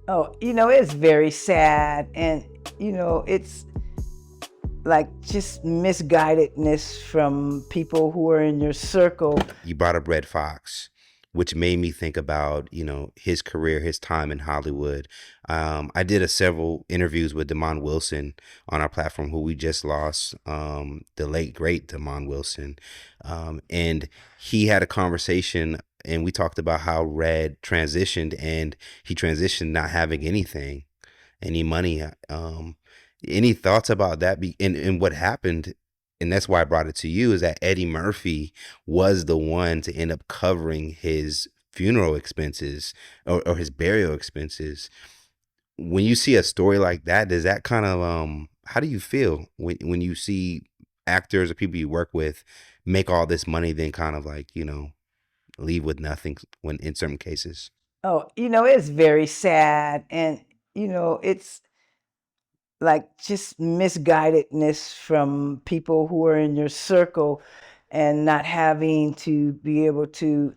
Oh, it's very sad. And, it's like just misguidedness from people who are in your circle. You brought up Red Fox, which made me think about, his career, his time in Hollywood. I did a several interviews with Damon Wilson on our platform, who we just lost, the late great Damon Wilson. And he had a conversation, and we talked about how Red transitioned, and he transitioned not having anything, any money. Any thoughts about that? And what happened, and that's why I brought it to you, is that Eddie Murphy was the one to end up covering his funeral expenses, or his burial expenses. When you see a story like that, does that kind of how do you feel when you see actors or people you work with make all this money, then kind of like, leave with nothing when in certain cases? Oh, it's very sad. And, it's like just misguidedness from people who are in your circle, and not having to be able to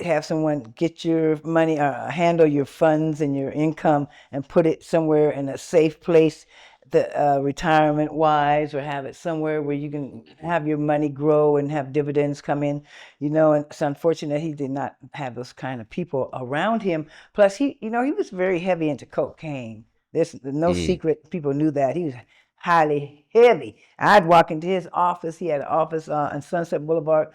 have someone get your money, handle your funds and your income, and put it somewhere in a safe place, the retirement wise, or have it somewhere where you can have your money grow and have dividends come in. And it's unfortunate he did not have those kind of people around him. Plus, he was very heavy into cocaine. There's no Mm. secret. People knew that he was highly heavy. I'd walk into his office. He had an office on Sunset Boulevard.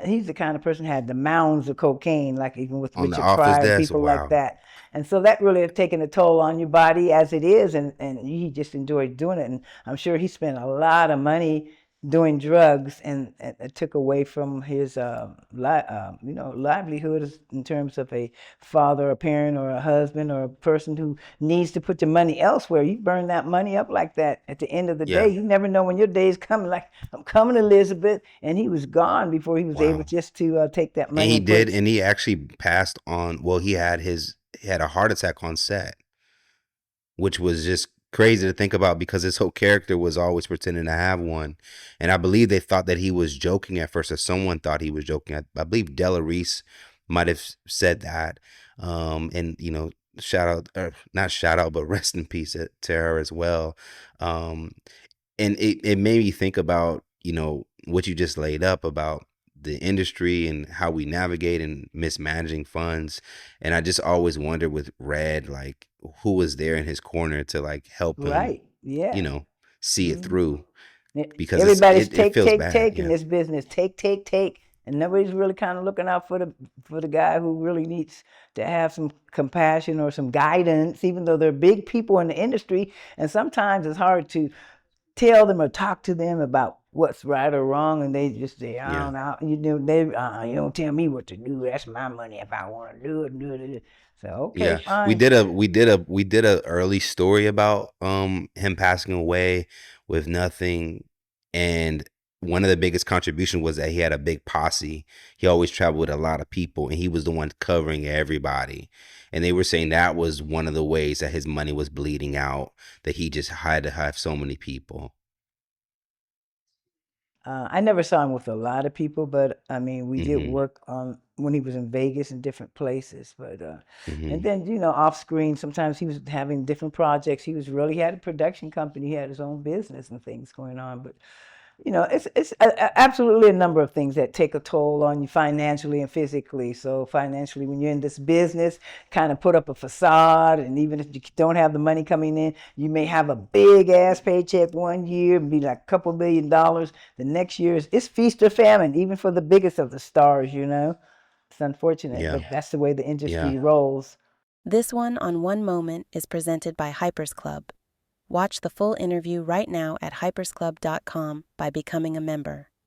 He's the kind of person who had the mounds of cocaine, like even with On the Richard office Pryor and desk? people like Wow. that. And so that really has taken a toll on your body as it is, and he just enjoyed doing it. And I'm sure he spent a lot of money doing drugs, and it took away from his livelihood in terms of a father, a parent, or a husband, or a person who needs to put the money elsewhere. You burn that money up like that, at the end of the day, Yeah. you never know when your day is coming. Like, I'm coming, Elizabeth, and he was gone before he was able Wow. just to take that And money he and put did, it. and he actually passed on. Well, he had a heart attack on set, which was just crazy to think about because his whole character was always pretending to have one. And I believe they thought that he was joking at first, or someone thought he was joking. I believe Della Reese might have said that. And shout out, or not shout out, but rest in peace to her as well. Um, and it made me think about, what you just laid up about the industry and how we navigate and mismanaging funds. And I just always wondered with Red, like, who was there in his corner to like help him, Right. you Yeah. know see it Hmm. through, because Everybody's it take, feels take, bad. take in Yeah. this business. Take, take, take, and nobody's really kind of looking out for the guy who really needs to have some compassion or some guidance. Even though they're big people in the industry, and sometimes it's hard to tell them or talk to them about what's right or wrong, and they just say, "I Yeah. don't know." You don't tell me what to do. That's my money. If I want to do it, do it. So okay, Yeah, we fine. did a early story about him passing away with nothing, and one of the biggest contribution was that he had a big posse. He always traveled with a lot of people, and he was the one covering everybody. And they were saying that was one of the ways that his money was bleeding out, that he just had to have so many people. I never saw him with a lot of people, but I mean, we did Hmm. work on when he was in Vegas and different places. But and Hmm. then off screen, sometimes he was having different projects. He had a production company. He had his own business and things going on. But absolutely a number of things that take a toll on you financially and physically. So financially, when you're in this business, kind of put up a facade, and even if you don't have the money coming in, you may have a big ass paycheck one year, be like a couple $1 billion. The next year it's feast or famine, even for the biggest of the stars. It's unfortunate, Yeah. but that's the way the Yeah. industry rolls. This one on One Moment is presented by Hypers Club. Watch the full interview right now at hypersclub.com by becoming a member.